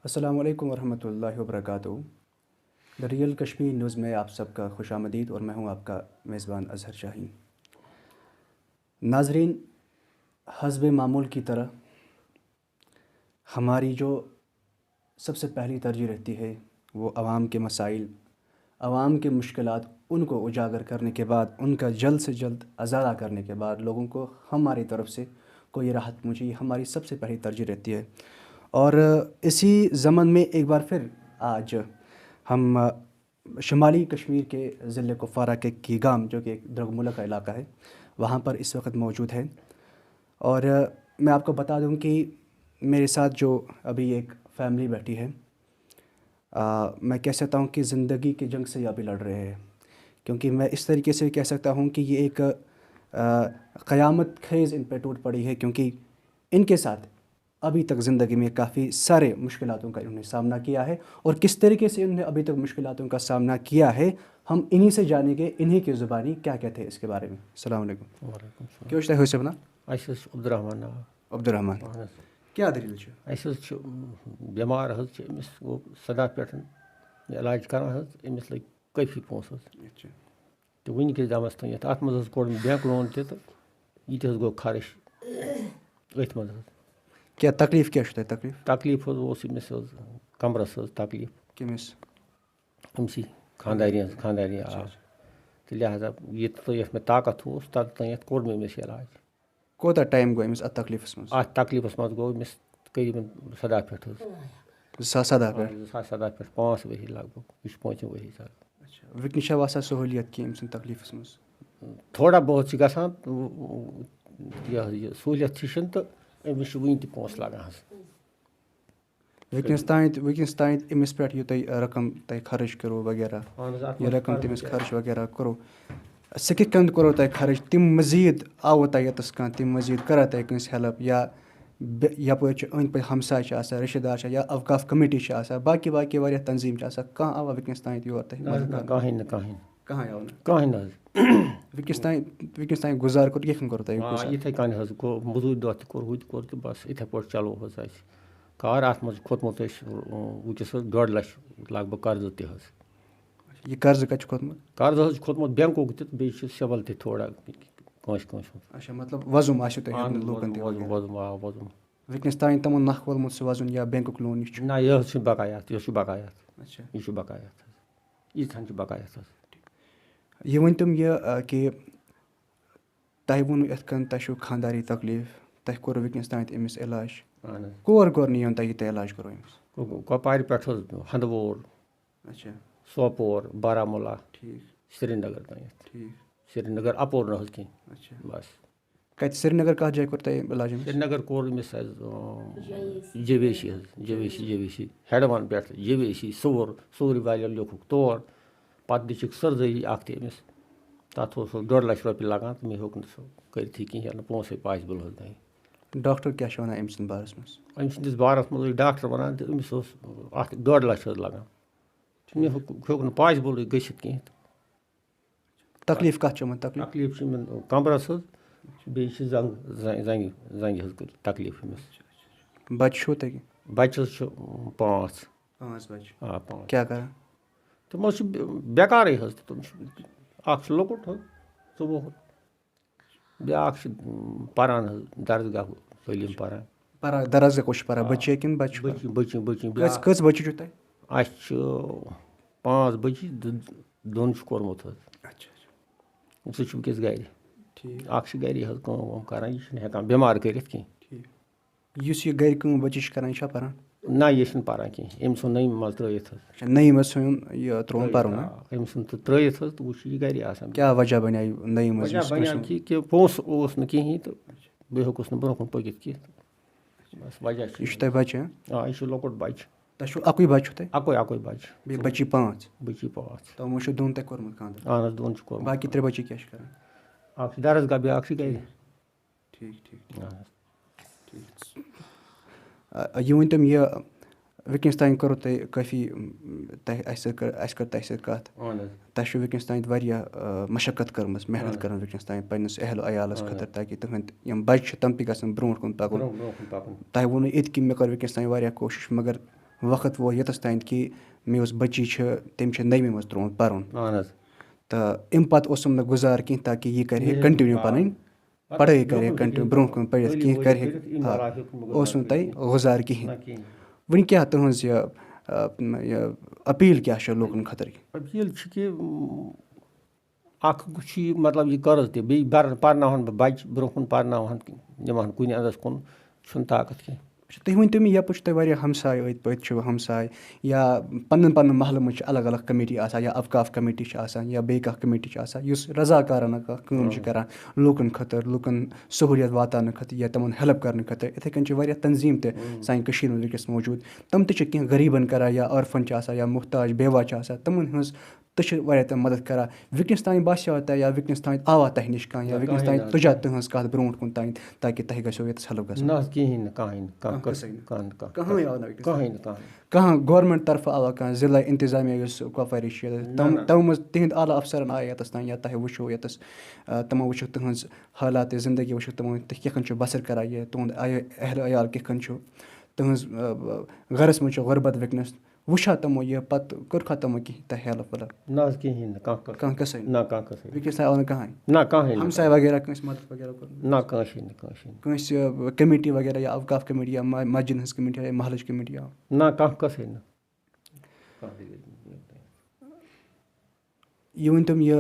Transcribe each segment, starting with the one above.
السلام علیکم ورحمۃ اللہ وبرکاتہ. دا ریئل کشمیر نیوز میں آپ سب کا خوش آمدید اور میں ہوں آپ کا میزبان اظہر شاہین. ناظرین، حسب معمول کی طرح ہماری جو سب سے پہلی ترجیح رہتی ہے وہ عوام کے مسائل، عوام کے مشکلات، ان کو اجاگر کرنے کے بعد، ان کا جلد سے جلد ازالہ کرنے کے بعد لوگوں کو ہماری طرف سے کوئی راحت پہنچے، یہ ہماری سب سے پہلی ترجیح رہتی ہے. اور اسی ضمن میں ایک بار پھر آج ہم شمالی کشمیر کے ضلع کپوارہ کے کیگام، جو کہ ایک درگملہ کا علاقہ ہے، وہاں پر اس وقت موجود ہے. اور میں آپ کو بتا دوں کہ میرے ساتھ جو ابھی ایک فیملی بیٹھی ہے، میں کہہ سکتا ہوں کہ زندگی کی جنگ سے یہ ابھی لڑ رہے ہیں، کیونکہ میں اس طریقے سے کہہ سکتا ہوں کہ یہ ایک قیامت خیز ان پہ ٹوٹ پڑی ہے، کیونکہ ان کے ساتھ ابھی تک زندگی میں کافی سارے مشکلاتوں کا انہوں نے سامنا کیا ہے. اور کس طریقے سے انہوں نے ابھی تک مشکلاتوں کا سامنا کیا ہے، ہم انہی سے جانیں گے، انہی کی زبانی کیا کہتے ہیں اس کے بارے میں. السلام علیکم. وعلیکم السلام. کیا ہوئے سبنا؟ عبدالرحمان. عبدالرحمان. کیا دلیل چھِ؟ بیمار أمس گو سدا پٮ۪ٹھ علاج کران أمس لٔگۍ کٲفی پونٛسہٕ اچھا. تہٕ وٕنکِس دمس تام اَتھ منٛز کوٚر مےٚ بینک لون تہِ تہٕ یہِ تہِ گوٚو خرٕچ أتھۍ منٛز. کیا تکلیف کیا چھُ تۄہہِ تکلیف؟ تکلیٖف اوس أمِس کمرس تکلیٖف. کٔمِس؟ أمسٕے خاندارنہِ آ. تہٕ لہذا یَتھ مےٚ طاقت اوس توٚتانۍ کوٚر مےٚ أمِس علاج. کوتاہ ٹایم گوٚو أمِس اَتھ تکلیٖفَس منٛز؟ اَتھ تکلیٖفس منٛز گوٚو أمِس قریٖبن سدا پٮ۪ٹھ 2017 پٮ۪ٹھ. 2017 پٮ۪ٹھ 5 ؤری لگ بگ. یہِ چھُ پوٗنٛژِم ؤری سر. وٕنکٮ۪نس چھا باسان سہوٗلیت کینٛہہ أمۍ سٕنٛدِ تکلیٖفَس منٛز؟ تھوڑا بہت چھِ گژھان یہِ سہوٗلیت تہِ چھِنہٕ تہٕ أمِس چھُ وٕنہِ تہِ پونٛسہٕ لگان حظ. وٕنکٮ۪نس تانۍ أمِس پٮ۪ٹھ یہِ تۄہہِ رقم تۄہہِ خرٕچ کوٚروٕ وغیرہ، یہِ رقم تٔمِس خرٕچ وغیرہ کوٚروٕ، سُہ کِتھ کٔنۍ کوٚروٕ تۄہہِ خرٕچ؟ تِم مٔزیٖد آوٕ تۄہہِ ییٚتَس کانٛہہ، تِم مٔزیٖد کَرا تۄہہِ کٲنٛسہِ ہٮ۪لٕپ، یا یَپٲرۍ چھِ أنٛدۍ پٔکۍ ہمساے چھِ آسان، رِشتہٕ دار چھِ، یا اوقاف کٔمِٹی چھِ آسان، باقٕے واریاہ تنظیٖم چھِ آسان، کانٛہہ آوا وٕنکٮ۪نس تانۍ یور تۄہہِ؟ کٕہٕنۍ آو نہٕ. کٕہٕنۍ نہٕ حظ. وٕنکٮ۪س تانۍ گُزارٕ کوٚر کِتھ کٔنۍ کوٚروٕ تۄہہِ؟ یِتھَے کٔنۍ حظ گوٚو موٚزوٗرۍ دۄہ تہِ کوٚر، ہُہ تہِ کوٚر تہٕ بس یِتھَے پٲٹھۍ چلو حظ اَسہِ کار. اَتھ منٛز چھُ کھوٚتمُت اَسہِ وٕنکٮ۪س حظ 1.5 لچھ لگ بگ قرضہٕ تہِ حظ. یہِ قرضہٕ کَتہِ چھُ کھوٚتمُت؟ قرضہٕ حظ چھُ کھوٚتمُت بینکُک تہِ تہٕ بیٚیہِ چھُ سِول تہِ تھوڑا کٲنٛسہِ ہُنٛد. اچھا، مطلب وۄزُم آسیو تۄہہِ لوٗکن تہِ؟ وۄزُم. وٕنکٮ۪نس تانۍ تِمو نکھ وولمُت سُہ وۄزُم یا بینکُک لون یہِ چھُ؟ نہ، یہِ حظ چھُ بقایات. یہِ چھُ بقایات. اچھا، یہِ چھُ بقایات حظ. ییٖژہن چھِ بقایات حظ. یہِ ؤنۍتَم یہِ کہِ تۄہہِ ووٚنوٕ یِتھ کٔنۍ تۄہہِ چھُو خانداری تکلیٖف، تۄہہِ کوٚروٕ وٕنکٮ۪نس تانۍ أمِس علاج. اہن حظ. کور نِیون تۄہہِ یہِ تۄہہِ علاج کوٚروٕ أمِس؟ کۄپوارِ پٮ۪ٹھ حظ ہندوور، اچھا، سوپور، بارہمولہ، ٹھیٖک، سرینگر تانٮ۪تھ. ٹھیٖک. سرینگر اَپور نہٕ حظ کینٛہہ. اچھا. بس. کَتہِ سرینگر کَتھ جایہِ کوٚر تۄہہِ علاج أمِس؟ سرینگر کوٚر أمِس حظ جویسی حظ. جویسی ہیڈوَن پٮ۪ٹھ جویسی سورِ والٮ۪ن لیوٗکھُکھ تور. پَتہٕ دِژٕکھ سٔرجٔری اَکھ تہِ أمِس. تَتھ اوس 1.5 لچھ رۄپیہِ لگان تہٕ مےٚ ہیوٚک نہٕ سُہ کٔرِتھٕے کِہیٖنۍ نہٕ. پونٛسَے پاسبٕل حظ نہیں. ڈاکٹر کیٛاہ چھِ وَنان أمۍ سٕنٛدِ بارَس منٛز؟ أمۍ سٕنٛدِس بارَس منٛز ٲسۍ ڈاکٹر وَنان تہٕ أمِس اوس اَتھ 1.5 لچھ حظ لگان. مےٚ ہیوٚک نہٕ پاسبٕلٕے گٔژھِتھ کِہیٖنۍ تہٕ. تکلیٖف کَتھ چھِ یِمن؟ تکلیٖف چھِ یِمن کمرس حظ، بیٚیہِ چھِ زنٛگہِ حظ تکلیٖف أمِس. بَچہٕ چھُو تۄہہِ؟ بچہٕ حظ چھِ 5. 5 بَچہٕ؟ آ 5. کیٛاہ کران؟ تِم حظ چھِ بیکارٕے حظ. تہٕ تِم چھِ اکھ چھُ لۄکُٹ حظ 24 وُہُر، بیٛاکھ چھِ پران حظ درسگاہ تعلیٖم پران. درسگاہ کُس چھُ پران؟ بٔچی کِنہٕ بَچہٕ؟ بٔچی. کٔژ بٔچی چھِو تۄہہِ؟ اَسہِ چھِ 5 بٔچی، 2 چھُ کوٚرمُت حظ. اچھا. سُہ چھُ وٕنکٮ۪س گرِ. ٹھیٖک. اکھ چھِ گرِ حظ کٲم وٲم کران. یہِ چھُنہٕ ہٮ۪کان بٮ۪مار کٔرِتھ کینٛہہ. ٹھیٖک. یُس یہِ گرِ کٲم بٔچی چھِ کران یہِ چھا پران؟ نہ، یہِ چھِنہٕ پران کینٛہہ. أمۍ ژھُن نٔیمہِ منٛز ترٲیِتھ حظ. اچھا، نٔیمہِ منٛز ژھٕنُن یہِ ترٛووُن پَرُن؟ أمۍ ژھُن تہٕ ترٲیِتھ حظ تہٕ وۄنۍ چھُ یہِ گرِ آسان. کیٛاہ وجہ بَنیٛاو نٔیمہِ منٛز؟ وجہ بَنیٛاو کہِ پونٛسہٕ اوس نہٕ کِہیٖنۍ تہٕ بیٚیہِ ہیوٚکُس نہٕ برونٛہہ کُن پٔکِتھ کینٛہہ تہٕ بس وجہ چھُ. یہِ چھُ تۄہہِ بَچہِ؟ آ، یہِ چھُ لۄکُٹ بچہِ. تۄہہِ چھُو اَکُے بَچہٕ چھُو تۄہہِ اَکُے بَچہٕ بیٚیہِ بٔچی 5 بٔچی 5 تِمو چھُ دۄن تۄہہِ کوٚرمُت خاندر اہن حظ 2 چھُ کوٚرمُت باقٕے 3 بَچی کیٛاہ چھِ کران اَکھ چھُ درسگاہ بیٛاکھ چھُ گرِ ٹھیٖک اہن حظ یہِ ؤنۍ تَم یہِ وٕنکیٚنَس تانۍ کوٚروٕ تۄہہِ کٲفی اَسہِ کٔر تۄہہِ سۭتۍ کَتھ اہن حظ تۄہہِ چھُو وٕنکیٚنَس تانۍ واریاہ مشقت کٔرمٕژ محنت کٔرمٕژ وٕنکیٚنَس تانۍ پنٛنِس اہلو عیالَس خٲطرٕ تاکہِ تُہٕنٛدۍ یِم بَچہِ چھِ تِم تہِ گژھن برونٛٹھ کُن پَکُن تۄہہِ ووٚنوُ یِتہِ کہِ مےٚ کٔر وٕنکیٚنَس تانۍ واریاہ کوٗشِش مگر وقت ووت یوٚتَس تانۍ کہِ مےٚ یۄس بٔچی چھِ تٔمۍ چھِ 9مہِ منٛز ترٛوومُت پَرُن تہٕ اَمہِ پَتہٕ اوسُم نہٕ گُزار کینٛہہ تاکہِ یہِ کَرِ ہے کَنٹِنیوٗ پَنٕنۍ پَڑٲے کَرِ ہے کَنٹِنیوٗ برونٛہہ کُن پٔرِتھ کینٛہہ کَرِ ہے اوس نہٕ تۄہہِ گُزار کِہیٖنۍ وٕنہِ کیٛاہ تُہٕنٛز یہِ أپیٖل کیٛاہ چھِ لوٗکَن خٲطرٕ أپیٖل چھِ کہِ اَکھ چھُ یہِ مطلب یہِ قرض تہِ بیٚیہِ پَرناوہَن بہٕ بَچہِ برونٛہہ کُن پَرناوہَن نِمہَن کُنہِ اَندَس کُن چھُنہٕ طاقت کینٛہہ اچھا تُہۍ ؤنۍتو مےٚ یَپٲرۍ چھُ تۄہہِ واریاہ ہمساے أنٛدۍ پٔتۍ چھُ ہمساے یا پَنُن محلہٕ منٛز چھِ الگ الگ کٔمیٖٹی آسان یا اوقاف کٔمیٖٹی چھِ آسان یا بیٚیہِ کانٛہہ کٔمیٖٹی چھِ آسان یُس رضاکارانہ کانٛہہ کٲم چھِ کَران لوٗکَن خٲطرٕ لُکَن سہوٗلیت واتناونہٕ خٲطرٕ یا تِمَن ہٮ۪لٕپ کَرنہٕ خٲطرٕ یِتھَے کٔنۍ چھِ واریاہ تنظیٖم تہِ سانہِ کٔشیٖرِ منٛز وٕنکٮ۪س موٗجوٗد تِم تہِ چھِ کینٛہہ غریٖبَن کَران یا عرفَن چھِ آسان یا محتاج بیوا چھِ آسان تِمَن ہٕنٛز تہِ چھِ واریاہ تِم مدد کَران وٕنکٮ۪س تانۍ باسیو تۄہہِ یا وٕنکٮ۪س تانۍ آوا تۄہہِ نِش کانٛہہ یا وٕنکٮ۪س تانۍ تُجا تُہٕنٛز کَتھ برونٛٹھ کُن تانۍ تاکہِ تۄہہِ گژھیو ییٚتَس ہٮ۪لٕپ گژھُن کانٛہہ گورمٮ۪نٛٹ طرفہٕ آوا کانٛہہ ضِلعہٕ اِنتِظامیہ یُس کۄپوارِ چھِ تِمو منٛز تِہِنٛدۍ اعلیٰ اَفسَرَن آے ییٚتَس تانۍ یا تۄہہِ وٕچھو ییٚتَس تِمو وٕچھُکھ تٕہٕنٛز حالاتِ زندگی وٕچھُکھ تِمو تُہۍ کِتھ کٔنۍ چھُو بَسر کَران یہِ تُہُنٛد اہلِ عیال کِتھ کٔنۍ چھُ تٕہٕنٛز گَرَس منٛز چھِ غربت وٕنکٮ۪نَس وٕچھا تِمو یہِ پَتہٕ کوٚرکھا تِمو کینٛہہ تۄہہِ ہٮ۪لٕپ وٮ۪لٕپ کانٛہہ قٕصے وٕنکٮ۪س تانۍ آو نہٕ کٕہٕنۍ ہمساے وغیرہ کٲنٛسہِ مدد وغیرہ کوٚرمُت کٲنٛسہِ کٔمیٖٹی وغیرہ یا اوقاف کٔمیٖٹی یا مسجِد ہٕنٛز کٔمیٖٹی یا محلٕچ کٔمیٖٹی آو یہِ ؤنۍتو مےٚ یہِ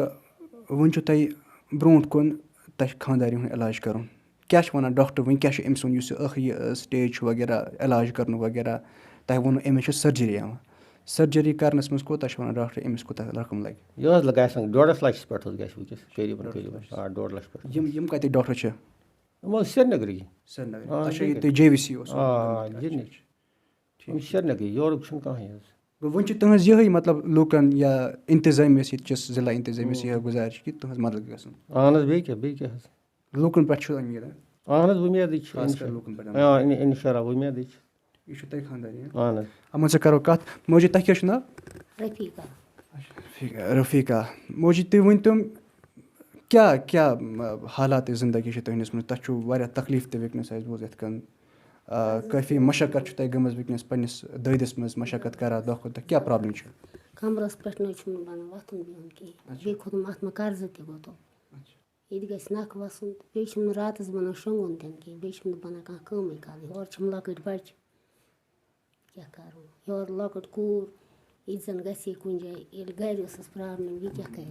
وٕنۍ چھُو تۄہہِ برونٛٹھ کُن تۄہہِ چھُ خانٛدارِ ہُنٛد علاج کَرُن کیٛاہ چھِ وَنان ڈاکٹر وٕنۍ کیٛاہ چھُ أمۍ سُنٛد یُس یہِ ٲخری سٹیج چھُ وغیرہ علاج کَرنُک وغیرہ تۄہہِ ووٚنوُ أمِس چھِ سٔرجٔری یِوان سٔرجٔری کَرنَس منٛز کوٗتاہ چھُ وَنان ڈاکٹر أمِس کوٗتاہ رقم لَگہِ یِم کَتِکۍ ڈاکٹر چھِ سرینگرٕکۍ اچھا ییٚتہِ جے وی سی اوس گوٚو وۄنۍ چھِ تُہٕنٛز یِہٕے مطلب لوٗکَن یا اِنتِظام یۄس ییٚتہِ چھِ ضِلعہٕ اِنتِظام یۄس یِہٕے گُزارِش کہِ تُہٕنٛز مدد گژھُن لوٗکَن پٮ۪ٹھ چھُ اُمیٖد یہِ چھُو تۄہہِ خانٛداری یِمَن سۭتۍ کَرو کَتھ موجی تۄہہِ کیٛاہ چھُ ناو رفیٖقہ موجی تُہۍ ؤنۍتو کیٛاہ حالاتِ زندگی چھِ تُہٕنٛدِس منٛز تۄہہِ چھُو واریاہ تکلیٖف تہِ وٕنکٮ۪نَس اَسہِ بوٗز یِتھ کٔنۍ کٲفی مشقت چھُ تۄہہِ گٔمٕژ وٕنکٮ۪نَس پنٛنِس دٲدِس منٛز مشقت کَران دۄہ کھۄتہٕ دۄہ کیٛاہ پرٛابلِم چھِ کَمرَس پٮ۪ٹھ نہٕ حظ چھُنہٕ بَنان وۄتھُن بِہُن کِہیٖنۍ بیٚیہِ کھوٚتُم اَتھ منٛز قرضہٕ تہِ گوٚو ییٚتہِ گژھِ نَکھٕ وَسُن تہٕ بیٚیہِ چھُم نہٕ راتَس بَنان شۄنٛگُن تہِ نہٕ کِہیٖنۍ بیٚیہِ چھُم نہٕ بَنان کانٛہہ کٲمٕے کَرٕنۍ ہورٕ چھِم لۄکٕٹۍ بَچہِ کیٛاہ کَرو یورٕ لۄکُٹ کوٗر ییٚتہِ زَن گژھِ ہے کُنہِ جایہِ ییٚلہِ گَرِ ٲسٕس پرٛابلِم یہِ کیٛاہ کَرِ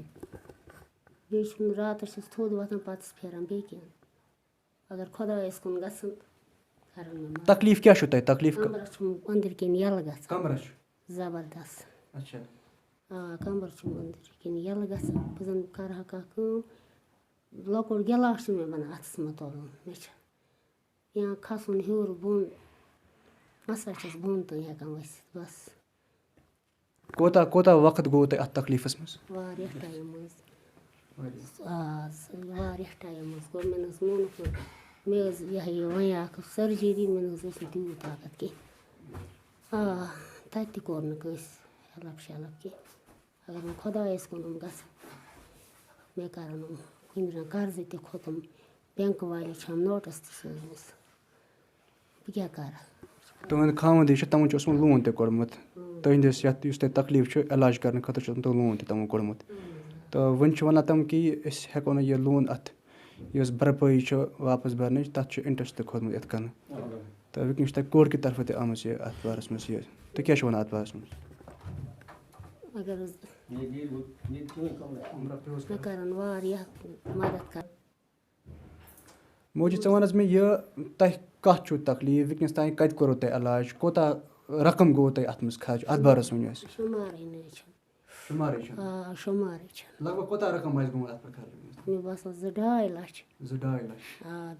بیٚیہِ چھُم نہٕ راتَس چھَس تھوٚد وۄتھان پَتہٕ پھیران بیٚیہِ کینٛہہ اگر خۄدایَس کُن گژھن کَرَن مےٚ تکلیٖف کیٛاہ چھُو تۄہہِ تکلیٖف کَمرَس چھُم أنٛدٕرۍ کِنۍ یَلہٕ گژھان زبردَس کَمبَر چھُم أنٛدٕرۍ کِنۍ یَلہٕ گژھان بہٕ زَن کَرٕ ہا کانٛہہ کٲم لۄکُٹ گِلاس چھُ مےٚ بَنان اَتھَس منٛز تُلُن مےٚ چھِ یا کھَسُن ہیوٚر بۄن مَسا چھَس بۄن تانۍ ہٮ۪کان ؤسِتھ بَس کوتاہ وقت گوٚو تۄہہِ اَتھ تکلیٖفَس منٛز واریاہ ٹایم حظ واریاہ ٹایم حظ گوٚو مےٚ نہٕ حظ مونُکھ نہٕ مےٚ حظ یہِ ہا یہِ وَنیٛاکھ سٔرجٔری مےٚ نہٕ حظ اوس نہٕ تیوٗت طاقت کینٛہہ تَتہِ تہِ کوٚر نہٕ کٲنٛسہِ ہٮ۪لٕپ شٮ۪لٕپ کینٛہہ اگر وۄنۍ خۄدایَس کُن یِم گژھن مےٚ کَرَن یِم کُنہِ زَن قرضہٕ تہِ کھوٚتُم بٮ۪نٛکہٕ والے چھَم نوٹٕس تہِ سوٗزمٕژ بہٕ کیٛاہ کَرٕ تُہُنٛد خاوَنٛد یُس چھُ تِمَن چھُ اوسمُت لون تہِ کوٚڑمُت تُہٕنٛدِس یَتھ یُس تۄہہِ تکلیٖف چھُ علاج کَرنہٕ خٲطرٕ چھُ تۄہہِ لون تہِ تِمو کوٚڑمُت تہٕ وۄنۍ چھِ وَنان تِم کہِ أسۍ ہٮ۪کو نہٕ یہِ لون اَتھ یۄس بَرپٲیی چھُ واپَس بَرنٕچ تَتھ چھُ اِنٹرٛسٹ تہِ کھوٚتمُت یِتھ کٔنۍ تہٕ وٕنکٮ۪ن چھِ تۄہہِ کورٹ کہِ طرفہٕ تہِ آمٕژ یہِ اَتھ بارَس منٛز یہِ تُہۍ کیٛاہ چھُو وَنان اَتھ بارَس منٛز اگر حظ مےٚ کَرَن واریاہ مَدد کَران موجی ژٕ وَن حظ مےٚ یہِ تۄہہِ کَتھ چھُو تکلیٖف وٕنکٮ۪نَس تانۍ کَتہِ کوٚروٕ تۄہہِ علاج کوتاہ رقم گوٚو تۄہہِ اَتھ منٛز خرچ اَتھ بارَس ؤنِو اَسہِ شُمارٕے نہٕ حظ چھِنہٕ شُمارٕے چھِنہٕ لگ بگ کوتاہ رقم آسہِ گوٚمُت اَتھ پٮ۪ٹھ خرچ مےٚ باسان 2-2 لَچھ 2-2 لَچھ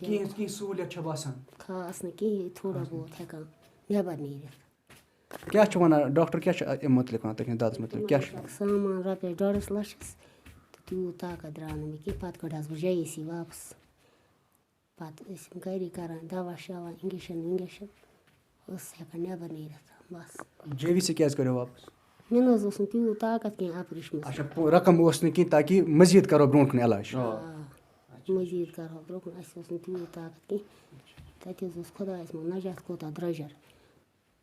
کینٛہہ سہوٗلیت چھےٚ باسان خاص نہٕ کِہیٖنۍ تھوڑا بہت ہٮ۪کان نٮ۪بَر نیٖرِتھ کیا چھُ وَنان ڈاکٹر کیٛاہ چھُ اَمہِ مُتعلِق وَنان تُہٕنٛدِس دادَس مُتعلِق کیٛاہ چھُ سامان رۄپیَس 1.5 لَچھَس تہٕ تیوٗت طاقت درٛاو نہٕ مےٚ کینٛہہ پَتہٕ کٔڑہَس بہٕ JAC واپَس پَتہٕ ٲسۍ یِم گَری کَران دَوا شَوا اِنجَکشَن وِنجَکشَن ٲسٕس ہٮ۪کان نٮ۪بر نیٖرِتھ بَس JVC کیٛازِ کٔرِو واپَس مےٚ نہٕ حظ اوس نہٕ تیوٗت طاقت کینٛہہ آپریشنَس اچھا رقم اوس نہٕ کینٛہہ تاکہِ مٔزیٖد کَرو برونٛٹھ کُن علاج مٔزیٖد کَرہو برونٛہہ کُن اَسہِ اوس نہٕ تیوٗت طاقت کینٛہہ تَتہِ حظ اوس خۄدایَس منٛز نجات کوٗتاہ درٛوجر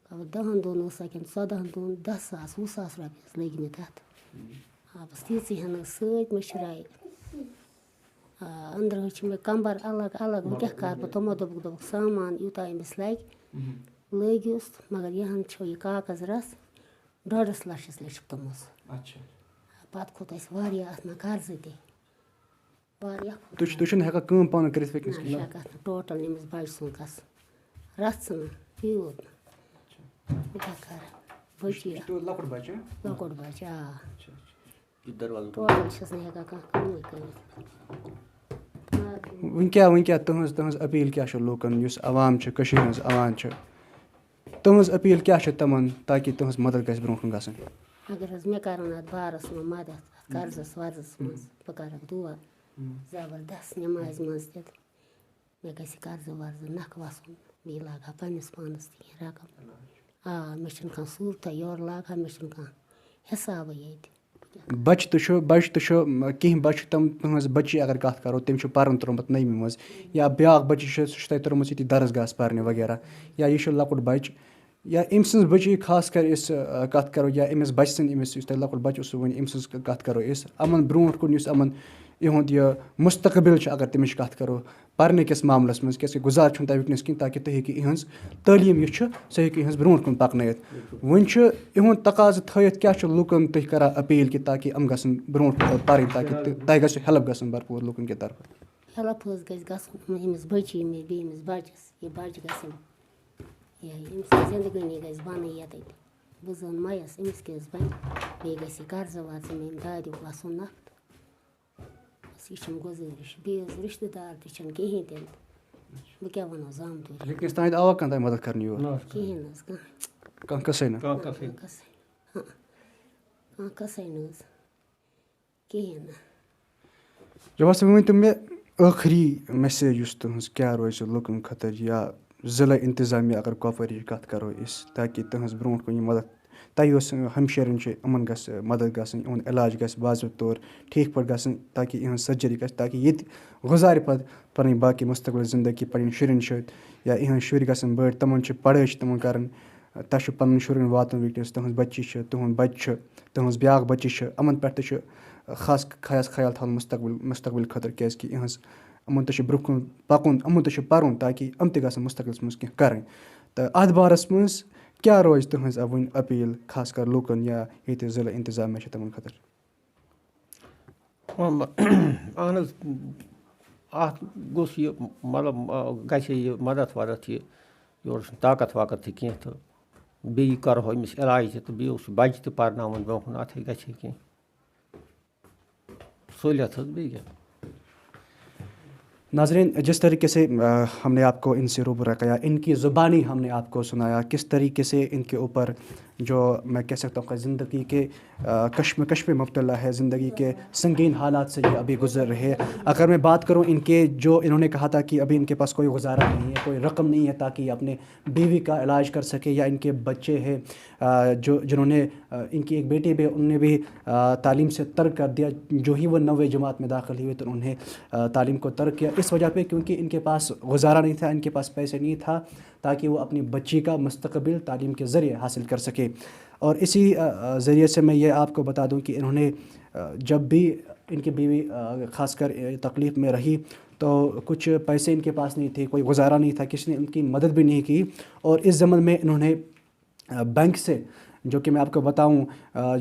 خبر 10 دۄہن اوسا کِنہٕ 14 دۄہن 10 ساس 20 ساس رۄپیہِ لٔگۍ مےٚ تَتھ آبَس تیٖژٕے ہَن سۭتۍ مٔشرایہِ أنٛدرٕ حظ چھِ مےٚ کَمبَر الگ الگ وۄنۍ کیٛاہ کَرٕ بہٕ تِمو دوٚپُکھ سامان یوٗتاہ أمِس لَگہِ لٲگۍوُس مگر یہِ ہَن چھو یہِ کاغذ رَس 1.5 لَچھَس لیٚچھُکھ تِمو پَتہٕ کھوٚت اَسہِ واریاہ اَتھ منٛز قرضہٕ تہِ واریاہ تُہۍ چھِو نہٕ ہٮ۪کان کٲم پانہٕ کٔرِتھ وٕنۍکٮ۪نَس نہ ہٮ۪کَتھ نہٕ ٹوٹَل أمِس بَچہِ سُنٛد گژھُن رَژھٕ نہٕ پیوٗت نہٕ بہٕ کیٛاہ کَرٕ بٔچی لۄکُٹ بَچہِ لۄکُٹ بَچہِ دروازٕ ٹوٹَل چھَس نہٕ ہٮ۪کان کانٛہہ کٲمٕے کٔرِتھ وٕنۍ کیٛاہ تٕہٕنٛز أپیٖل کیٛاہ چھِ لوٗکَن یُس عوام چھِ کٔشیٖرِ ہٕنٛز عوام چھِ تٕہٕنٛز أپیٖل کیٛاہ چھِ تِمَن تاکہِ تٕہٕنٛز مَدد گژھِ برونٛہہ کُن گژھٕنۍ اگر حظ مےٚ کَرَن اَتھ بارَس منٛز مَدَد اَتھ قرضَس وَرضَس منٛز بہٕ کَرَکھ دُعا زبردست نٮ۪مازِ منٛز تہِ مےٚ گژھِ یہِ قرضہٕ وَرضہٕ نَکھٕ وَسُن بیٚیہِ لاگہٕ ہا پنٛنِس پانَس تہِ کینٛہہ رقم مےٚ چھُنہٕ کانٛہہ صوٗرتھا یورٕ لاگہٕ ہا مےٚ چھُنہٕ کانٛہہ حِسابٕے ییٚتہِ بَچہِ تہِ چھُ کینٛہہ بَچہِ چھِ تٕہٕنٛز بٔچی اگر کَتھ کَرو تٔمۍ چھُ پَرُن ترٛوومُت 9مہِ منٛز یا بیٛاکھ بَچہِ چھُ سُہ چھُ تۄہہِ ترٛوومُت ییٚتہِ درسگاہَس پَرنہِ وغیرہ یا یہِ چھُ لۄکُٹ بَچہِ یا أمۍ سٕنٛز بٔچی خاص کر أسۍ کَتھ کَرو یا أمِس بَچہِ سٕنٛدۍ أمِس یُس تۄہہِ لۄکُٹ بَچہِ اوسوُ وۄنۍ أمۍ سٕنٛز کَتھ کَرو أسۍ یِمَن برونٛٹھ کُن یُس یِمَن یِہُنٛد یہِ مُستقبِل چھُ اگر تٔمِچ کَتھ کَرو پَرنہٕ کِس معاملَس منٛز کیٛازِکہِ گُزار چھُنہٕ تۄہہِ وٕنۍکٮ۪نَس کِہیٖنۍ تاکہِ تُہۍ ہیٚکِو یِہٕنٛز تعلیٖم یُس چھُ سُہ ہیٚکِو یِہٕنٛز برونٛٹھ کُن پَکنٲیِتھ وۄنۍ چھُ یِہُنٛد تقاضہٕ تھٲیِتھ کیٛاہ چھُ لُکَن تُہۍ کَران أپیٖل کہِ تاکہِ یِم گژھن برونٛٹھ پَرٕنۍ تاکہِ تۄہہِ گژھِ ہٮ۪لٕپ گژھُن بھرپوٗر لُکَن کہِ طرفہٕ ہٮ۪لٕپ حظ گژھِ گژھُن أمِس بٔچی مےٚ بیٚیہِ أمِس بَچَس یہِ بَچہِ گژھِ أمۍ سٕنٛز زِندگٲنی گژھِ بَنٕنۍ ییٚتٮ۪تھ بہٕ زَن مَیَس أمِس کیٛاہ حظ بَنہِ بیٚیہِ گژھِ یہِ قرضہٕ وَرضہٕ میٛانہِ دادیُک وَسُن نَکھٕ بَس یہِ چھِم گُزٲرِش بیٚیہِ حظ رِشتہٕ دار تہِ چھِنہٕ کِہیٖنۍ تہِ نہٕ بہٕ کیٛاہ وَنو زامتُر وٕنۍکٮ۪نَس تانٮ۪تھ آوا کانٛہہ تۄہہِ مَدد کَرنہٕ یور کِہیٖنۍ نہٕ حظ کانٛہہ قٕصَے نہٕ کانٛہہ قٕصَے نہٕ حظ کِہیٖنۍ نہٕ جِناب صٲب وۄنۍ ؤنۍتو مےٚ ٲخری میسیج یُس تُہٕنٛز کیٛاہ روزِ لُکَن خٲطرٕ یا ضلعہٕ اِنتِظامیہ اگر کۄپوٲرِچ کَتھ کَرو أسۍ تاکہِ تٕہٕنٛز برونٛٹھ کُن یہِ مَدد تۄہہِ یۄس ہمشیرَن چھِ یِمَن گژھِ مَدد گژھٕنۍ یِہُنٛد علاج گژھِ باضٲبطہٕ طور ٹھیٖک پٲٹھۍ گژھٕنۍ تاکہِ یِہٕنٛز سٔرجٔری گژھِ تاکہِ ییٚتہِ گُزارِ پَتہٕ پَنٕنۍ باقٕے مُستقبِل زندگی پنٕنٮ۪ن شُرٮ۪ن سۭتۍ یا یِہٕنٛدۍ شُرۍ گژھن بٔڑۍ تِمَن چھِ پَڑٲے چھِ تِمَن کَرٕنۍ تۄہہِ چھُ پَنُن شُرٮ۪ن واتُن وٕنۍکٮ۪نَس تٕہٕنٛز بَچی چھِ تُہُنٛد بَچہِ چھُ تٕہٕنٛز بیٛاکھ بَچی چھِ یِمَن پٮ۪ٹھ تہِ چھُ خاص خیال تھاوُن مُستقبِل خٲطرٕ کیٛازِکہِ یِہٕنٛز یِمَن تہِ چھُ برونٛہہ کُن پَکُن یِمَن تہِ چھُ پَرُن تاکہِ یِم تہِ گژھن مُستقبِلَس منٛز کینٛہہ کَرٕنۍ تہٕ اَتھ بارَس منٛز کیٛاہ روزِ تٕہٕنٛز وٕنۍ أپیٖل خاص کر لوٗکَن یا ییٚتہِ ضلعہٕ اِنتِظامیہ چھِ تِمَن خٲطرٕ اہن حظ اَتھ گوٚژھ یہِ مطلب گژھِ یہِ مَدَد وَدَد یہِ یورٕ چھُنہٕ طاقت واقت تہِ کینٛہہ تہٕ بیٚیہِ کَرہو أمِس علاج تہِ تہٕ بیٚیہِ اوس بَچہِ تہِ پَرناوُن برونٛہہ کُن اَتھ گژھِ ہے کینٛہہ سہوٗلیت حظ بیٚیہِ کیٛاہ ناظرین جس طریقے سے ہم نے آپ کو ان سے روبرو کیا ان کی زبانی ہم نے آپ کو سنایا کس طریقے سے ان کے اوپر جو میں کہہ سکتا ہوں کہ زندگی کے کشمکش میں مبتلا ہے زندگی کے سنگین حالات سے یہ ابھی گزر رہے ہیں اگر میں بات کروں ان کے جو انہوں نے کہا تھا کہ ابھی ان کے پاس کوئی گزارا نہیں ہے کوئی رقم نہیں ہے تاکہ اپنے بیوی کا علاج کر سکے یا ان کے بچے ہیں جنہوں نے ان کی ایک بیٹی بھی ان نے بھی تعلیم سے ترک کر دیا جو ہی وہ 9ویں جماعت میں داخل ہوئے تو انہوں نے تعلیم کو ترک کیا اس وجہ پہ کیونکہ ان کے پاس گزارا نہیں تھا ان کے پاس پیسے نہیں تھا تاکہ وہ اپنی بچی کا مستقبل تعلیم کے ذریعے حاصل کر سکے اور اسی ذریعے سے میں یہ آپ کو بتا دوں کہ انہوں نے جب بھی ان کی بیوی خاص کر تکلیف میں رہی تو کچھ پیسے ان کے پاس نہیں تھے کوئی گزارا نہیں تھا کسی نے ان کی مدد بھی نہیں کی اور اس ضمن میں انہوں نے بینک سے جو کہ میں آپ کو بتاؤں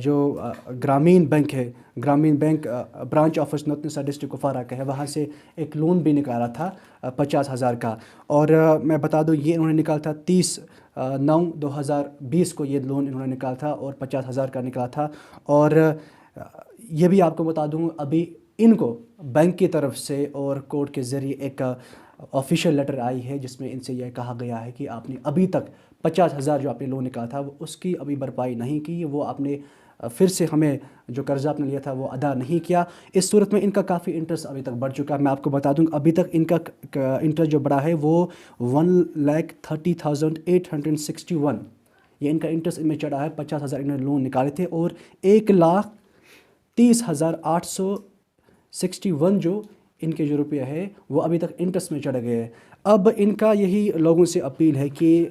جو گرامین بینک ہے Grameen bank branch office Natnusa district Kupwara کا ہے وہاں سے ایک لون بھی نکالا تھا 50,000 کا اور میں بتا دوں یہ انہوں نے نکالا تھا 30/9/2020 کو یہ لون انہوں نے نکالا تھا اور 50,000 کا نکلا تھا اور یہ بھی آپ کو بتا دوں ابھی ان کو بینک کی طرف سے اور کورٹ کے ذریعے ایک آفیشیل لیٹر آئی ہے جس میں ان سے یہ کہا گیا ہے کہ آپ نے ابھی تک 50,000 جو آپ نے لون نکالا تھا وہ اس کی ابھی بھرپائی نہیں کی، وہ آپ نے پھر سے ہمیں جو قرضہ آپ نے لیا تھا وہ ادا نہیں کیا۔ اس صورت میں ان کا کافی انٹرسٹ ابھی تک بڑھ چکا ہے۔ میں آپ کو بتا دوں ابھی تک ان کا انٹرسٹ جو بڑھا ہے وہ 1,30,861، یہ ان کا انٹرسٹ ان میں چڑھا ہے۔ 50,000 انہوں نے لون نکالے تھے اور 1,30,861 جو ان کے جو روپیہ ہے وہ ابھی تک انٹرسٹ میں چڑھ گئے ہیں۔ اب ان کا یہی لوگوں سے اپیل ہے کہ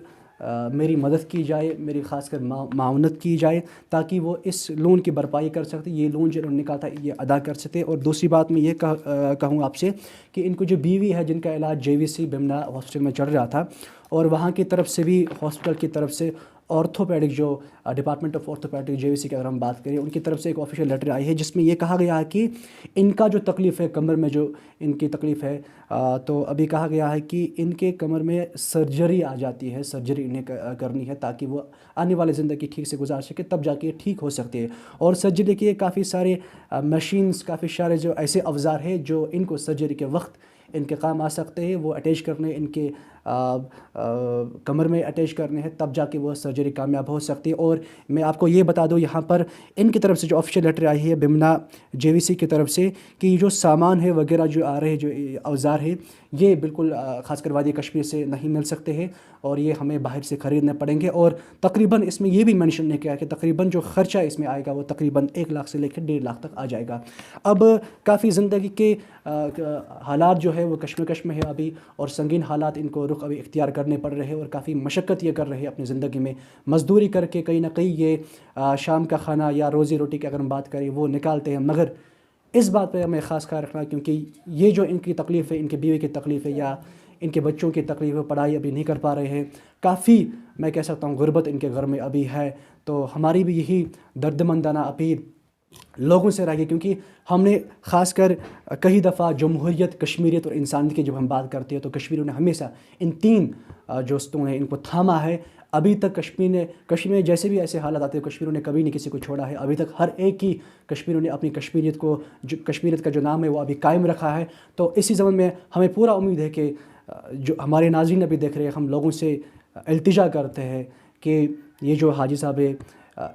میری مدد کی جائے، میری خاص کر معاونت کی جائے تاکہ وہ اس لون کی بھرپائی کر سکتے، یہ لون جو انہوں نے نکالا تھا یہ ادا کر سکتے۔ اور دوسری بات میں یہ کہوں آپ سے کہ ان کو جو بیوی ہے جن کا علاج JVC بمنا ہاسپٹل میں چل رہا تھا، اور وہاں کی طرف سے بھی ہاسپٹل کی طرف سے آرتھوپیڈک جو ڈپارٹمنٹ آف آرتھوپیڈک JVC کی اگر ہم بات کریں، ان کی طرف سے ایک آفیشیل لیٹر آئی ہے جس میں یہ کہا گیا ہے کہ ان کا جو تکلیف ہے کمر میں، جو ان کی تکلیف ہے، تو ابھی کہا گیا ہے کہ ان کے کمر میں سرجری آ جاتی ہے، سرجری انہیں کرنی ہے تاکہ وہ آنے والی زندگی ٹھیک سے گزار سکے، تب جا کے یہ ٹھیک ہو سکتے ہیں۔ اور سرجری کے کافی سارے مشینز، کافی سارے جو ایسے اوزار ہیں جو ان کو سرجری کے وقت ان کے کام آ سکتے ہیں، وہ اٹیچ کرنے ان کے کمر میں اٹیچ کرنے ہیں، تب جا کے وہ سرجری کامیاب ہو سکتی ہے۔ اور میں آپ کو یہ بتا دوں یہاں پر ان کی طرف سے جو آفیشیل لیٹر آئی ہے بمنا JVC کی طرف سے کہ یہ جو سامان ہے وغیرہ جو آ رہے ہیں، جو اوزار ہے، یہ بالکل خاص کر وادی کشمیر سے نہیں مل سکتے ہیں اور یہ ہمیں باہر سے خریدنے پڑیں گے۔ اور تقریباً اس میں یہ بھی مینشن نے کیا کہ تقریباً جو خرچہ اس میں آئے گا وہ تقریباً 1 لاکھ سے لے کے 1.5 لاکھ تک آ جائے گا۔ اب کافی زندگی کے حالات جو ہے وہ کشمکش میں ہے ابھی، اور سنگین حالات ان کو رخ ابھی اختیار کرنے پڑ رہے ہیں، اور کافی مشقت یہ کر رہے ہیں اپنی زندگی میں، مزدوری کر کے کہیں نہ کہیں یہ شام کا کھانا یا روزی روٹی کی اگر ہم بات کریں وہ نکالتے ہیں۔ مگر اس بات پہ ہمیں خاص خیال رکھنا کیونکہ یہ جو ان کی تکلیف ہے، ان کے بیوی کی تکلیف ہے یا ان کے بچوں کی تکلیف ہے، پڑھائی ابھی نہیں کر پا رہے ہیں، کافی میں کہہ سکتا ہوں غربت ان کے گھر میں ابھی ہے، تو ہماری بھی یہی دردمندانہ اپیل لوگوں سے رہے گی، کیونکہ ہم نے خاص کر کئی دفعہ جمہوریت، کشمیریت اور انسانیت کی جب ہم بات کرتے ہیں تو کشمیریوں نے ہمیشہ ان 3 جو ستون ہیں ان کو تھاما ہے۔ ابھی تک کشمیر میں جیسے بھی ایسے حالات آتے ہیں کشمیریوں نے کبھی نہیں کسی کو چھوڑا ہے، ابھی تک ہر ایک کی کشمیریوں نے اپنی کشمیریت کو، جو کشمیریت کا جو نام ہے وہ ابھی قائم رکھا ہے۔ تو اسی زمن میں ہمیں پورا امید ہے کہ جو ہمارے ناظرین ابھی دیکھ رہے ہیں، ہم لوگوں سے التجا کرتے ہیں کہ یہ جو حاجی صاحب ہے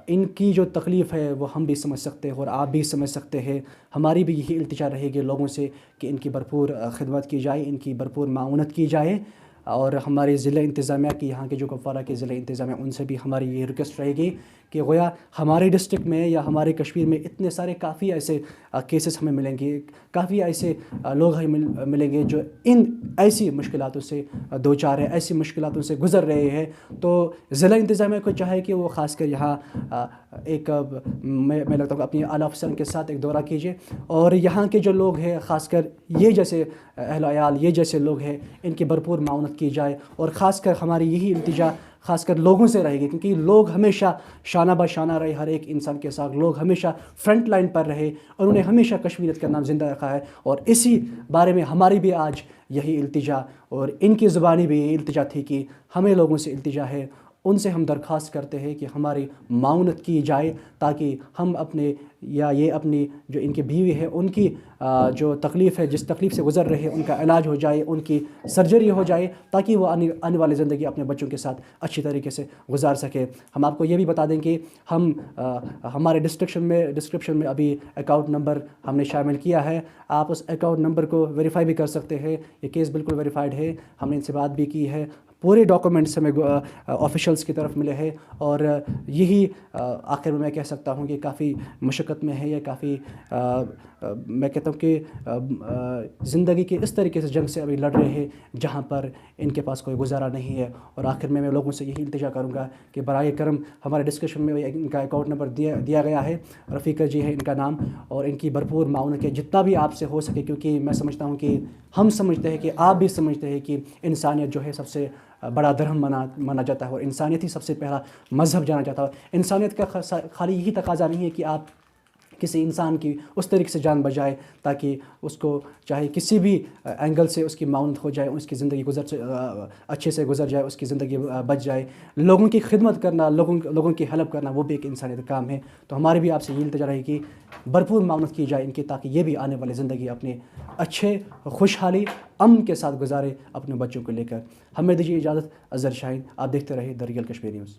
ان کی جو تکلیف ہے وہ ہم بھی سمجھ سکتے ہیں اور آپ بھی سمجھ سکتے ہیں، ہماری بھی یہی التجا رہے گی لوگوں سے کہ ان کی بھرپور خدمت کی جائے، ان کی بھرپور معاونت کی جائے، اور ہمارے ضلع انتظامیہ کی، یہاں کے جو کپوارہ کے ضلع انتظامیہ ان سے بھی ہماری یہ ریکویسٹ رہے گی کہ گویا ہمارے ڈسٹرکٹ میں یا ہمارے کشمیر میں اتنے سارے کافی ایسے کیسز ہمیں ملیں گے، کافی ایسے لوگ ہمیں ملیں گے جو ان ایسی مشکلاتوں سے دوچار ہے، ایسی مشکلاتوں سے گزر رہے ہیں۔ تو ضلع انتظامیہ کو چاہے کہ وہ خاص کر یہاں ایک میں لگتا ہوں اپنی اعلیٰ افسران کے ساتھ ایک دورہ کیجیے، اور یہاں کے جو لوگ ہیں خاص کر یہ جیسے اہل و عیال، یہ جیسے لوگ ہیں، ان کی بھرپور معاونت کی جائے، اور خاص کر ہماری یہی التجا خاص کر لوگوں سے رہے گی، کیونکہ لوگ ہمیشہ شانہ بہ شانہ رہے ہر ایک انسان کے ساتھ، لوگ ہمیشہ فرنٹ لائن پر رہے، اور انہوں نے ہمیشہ کشمیریت کا نام زندہ رکھا ہے، اور اسی بارے میں ہماری بھی آج یہی التجا اور ان کی زبانی بھی یہی التجا تھی کہ ہمیں لوگوں سے التجا ہے، ان سے ہم درخواست کرتے ہیں کہ ہماری معاونت کی جائے تاکہ ہم اپنے یا یہ اپنی جو ان کی بیوی ہے ان کی جو تکلیف ہے، جس تکلیف سے گزر رہے ہیں، ان کا علاج ہو جائے، ان کی سرجری ہو جائے تاکہ وہ آنے والی زندگی اپنے بچوں کے ساتھ اچھی طریقے سے گزار سکے۔ ہم آپ کو یہ بھی بتا دیں کہ ہم ہمارے ڈسکرپشن میں ابھی اکاؤنٹ نمبر ہم نے شامل کیا ہے، آپ اس اکاؤنٹ نمبر کو ویریفائی بھی کر سکتے ہیں، یہ کیس بالکل ویریفائڈ ہے، ہم نے ان سے بات بھی کی ہے، پورے ڈاکومنٹس ہمیں آفیشلس کی طرف ملے ہیں، اور یہی آخر میں کہہ سکتا ہوں کہ کافی مشقت میں ہے، یہ کافی میں کہتا ہوں کہ زندگی کے اس طریقے سے جنگ سے ابھی لڑ رہے ہیں جہاں پر ان کے پاس کوئی گزارا نہیں ہے۔ اور آخر میں لوگوں سے یہی التجا کروں گا کہ برائے کرم ہمارے ڈسکرپشن میں ان کا اکاؤنٹ نمبر دیا گیا ہے، رفیقہ جی ہے ان کا نام، اور ان کی بھرپور معاونت کے جتنا بھی آپ سے ہو سکے، کیونکہ میں سمجھتا ہوں کہ ہم سمجھتے ہیں کہ آپ بھی سمجھتے ہیں کہ انسانیت جو ہے سب سے بڑا دھرم مانا جاتا ہے، اور انسانیت ہی سب سے پہلا مذہب جانا جاتا ہے۔ انسانیت کا خالی یہی تقاضا نہیں ہے کہ آپ کسی انسان کی اس طریقے سے جان بچائے تاکہ اس کو چاہے کسی بھی اینگل سے اس کی معاونت ہو جائے، اس کی زندگی اچھے سے گزر جائے، اس کی زندگی بچ جائے۔ لوگوں کی خدمت کرنا، لوگوں کی ہیلپ کرنا وہ بھی ایک انسانیت کا کام ہے۔ تو ہماری بھی آپ سے یہ التجا رہے کہ بھرپور معاونت کی جائے ان کی، تاکہ یہ بھی آنے والی زندگی اپنے اچھے خوشحالی امن کے ساتھ گزارے اپنے بچوں کو لے کر۔ ہمیں دیجیے اجازت، اظہر شاہین، آپ دیکھتے رہیے دا ریئل کشمیر نیوز۔